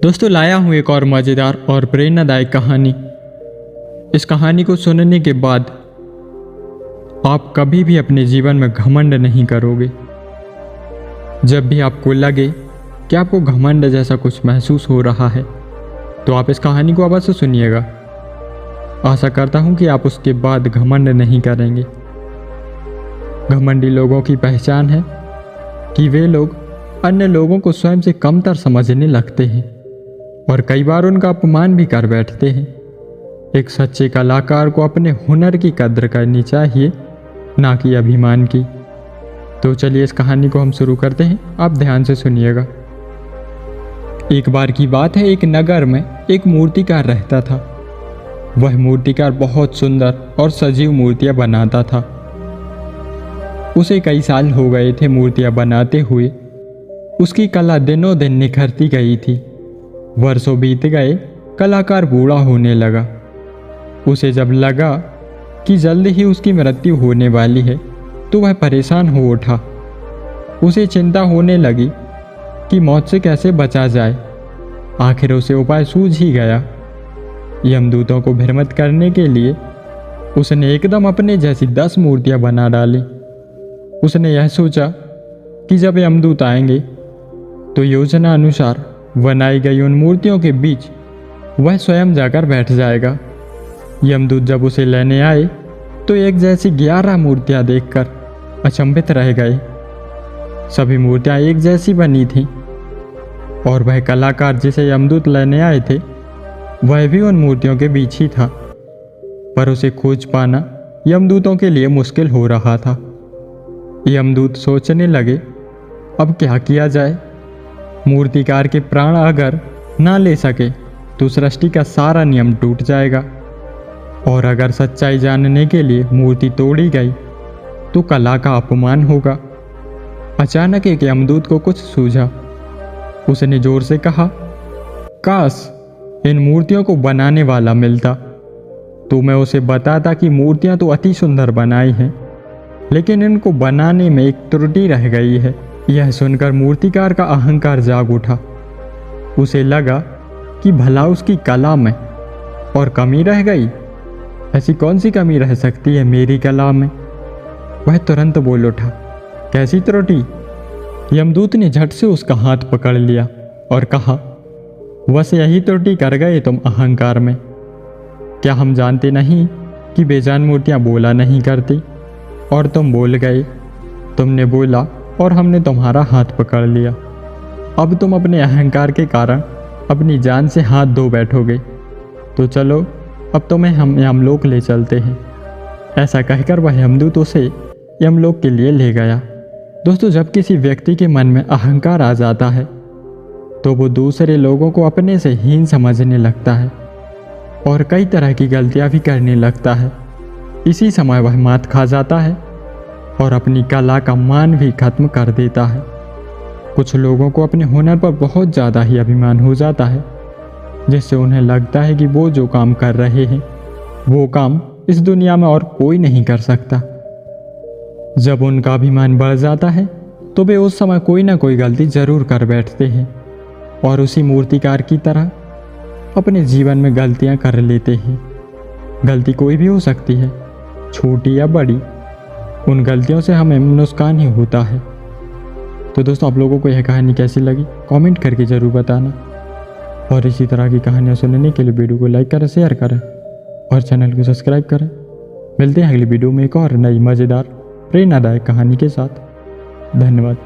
दोस्तों लाया हूँ एक और मज़ेदार और प्रेरणादायक कहानी। इस कहानी को सुनने के बाद आप कभी भी अपने जीवन में घमंड नहीं करोगे। जब भी आपको लगे कि आपको घमंड जैसा कुछ महसूस हो रहा है तो आप इस कहानी को अवश्य सुनिएगा। आशा करता हूँ कि आप उसके बाद घमंड नहीं करेंगे। घमंडी लोगों की पहचान है कि वे लोग अन्य लोगों को स्वयं से कमतर समझने लगते हैं और कई बार उनका अपमान भी कर बैठते हैं। एक सच्चे कलाकार को अपने हुनर की कद्र करनी चाहिए, ना कि अभिमान की। तो चलिए इस कहानी को हम शुरू करते हैं, आप ध्यान से सुनिएगा। एक बार की बात है, एक नगर में एक मूर्तिकार रहता था। वह मूर्तिकार बहुत सुंदर और सजीव मूर्तियां बनाता था। उसे कई साल हो गए थे मूर्तियां बनाते हुए। उसकी कला दिनों दिन निखरती गई थी। वर्षों बीत गए, कलाकार बूढ़ा होने लगा। उसे जब लगा कि जल्द ही उसकी मृत्यु होने वाली है तो वह परेशान हो उठा। उसे चिंता होने लगी कि मौत से कैसे बचा जाए। आखिर उसे उपाय सूझ ही गया। यमदूतों को भ्रमित करने के लिए उसने एकदम अपने जैसी 10 मूर्तियां बना डाली। उसने यह सोचा कि जब यमदूत आएंगे तो योजना अनुसार बनाई गई उन मूर्तियों के बीच वह स्वयं जाकर बैठ जाएगा। यमदूत जब उसे लेने आए तो एक जैसी 11 मूर्तियां देखकर अचंभित रह गए। सभी मूर्तियां एक जैसी बनी थीं और वह कलाकार जिसे यमदूत लेने आए थे वह भी उन मूर्तियों के बीच ही था। पर उसे खोज पाना यमदूतों के लिए मुश्किल हो रहा था। यमदूत सोचने लगे, अब क्या किया जाए। मूर्तिकार के प्राण अगर ना ले सके तो सृष्टि का सारा नियम टूट जाएगा, और अगर सच्चाई जानने के लिए मूर्ति तोड़ी गई तो कला का अपमान होगा। अचानक एक यमदूत को कुछ सूझा। उसने जोर से कहा, काश इन मूर्तियों को बनाने वाला मिलता तो मैं उसे बताता कि मूर्तियां तो अति सुंदर बनाई हैं, लेकिन इनको बनाने में एक त्रुटि रह गई है। यह सुनकर मूर्तिकार का अहंकार जाग उठा। उसे लगा कि भला उसकी कला में और कमी रह गई। ऐसी कौन सी कमी रह सकती है मेरी कला में। वह तुरंत बोल उठा, कैसी त्रुटि। यमदूत ने झट से उसका हाथ पकड़ लिया और कहा, बस यही त्रुटि कर गए तुम अहंकार में। क्या हम जानते नहीं कि बेजान मूर्तियां बोला नहीं करती, और तुम बोल गए। तुमने बोला और हमने तुम्हारा हाथ पकड़ लिया। अब तुम अपने अहंकार के कारण अपनी जान से हाथ धो बैठोगे। तो चलो अब तुम्हें हम यमलोक ले चलते हैं। ऐसा कहकर वह यमदूत उसे यमलोक के लिए ले गया। दोस्तों, जब किसी व्यक्ति के मन में अहंकार आ जाता है तो वो दूसरे लोगों को अपने से हीन समझने लगता है और कई तरह की गलतियां भी करने लगता है। इसी समय वह मात खा जाता है और अपनी कला का मान भी खत्म कर देता है। कुछ लोगों को अपने हुनर पर बहुत ज़्यादा ही अभिमान हो जाता है, जिससे उन्हें लगता है कि वो जो काम कर रहे हैं वो काम इस दुनिया में और कोई नहीं कर सकता। जब उनका अभिमान बढ़ जाता है तो वे उस समय कोई ना कोई गलती ज़रूर कर बैठते हैं और उसी मूर्तिकार की तरह अपने जीवन में गलतियां कर लेते हैं। गलती कोई भी हो सकती है, छोटी या बड़ी। उन गलतियों से हमें नुकसान ही होता है। तो दोस्तों, आप लोगों को यह कहानी कैसी लगी कमेंट करके ज़रूर बताना, और इसी तरह की कहानियाँ सुनने के लिए वीडियो को लाइक करें, शेयर करें और चैनल को सब्सक्राइब करें। मिलते हैं अगली वीडियो में एक और नई मज़ेदार प्रेरणादायक कहानी के साथ। धन्यवाद।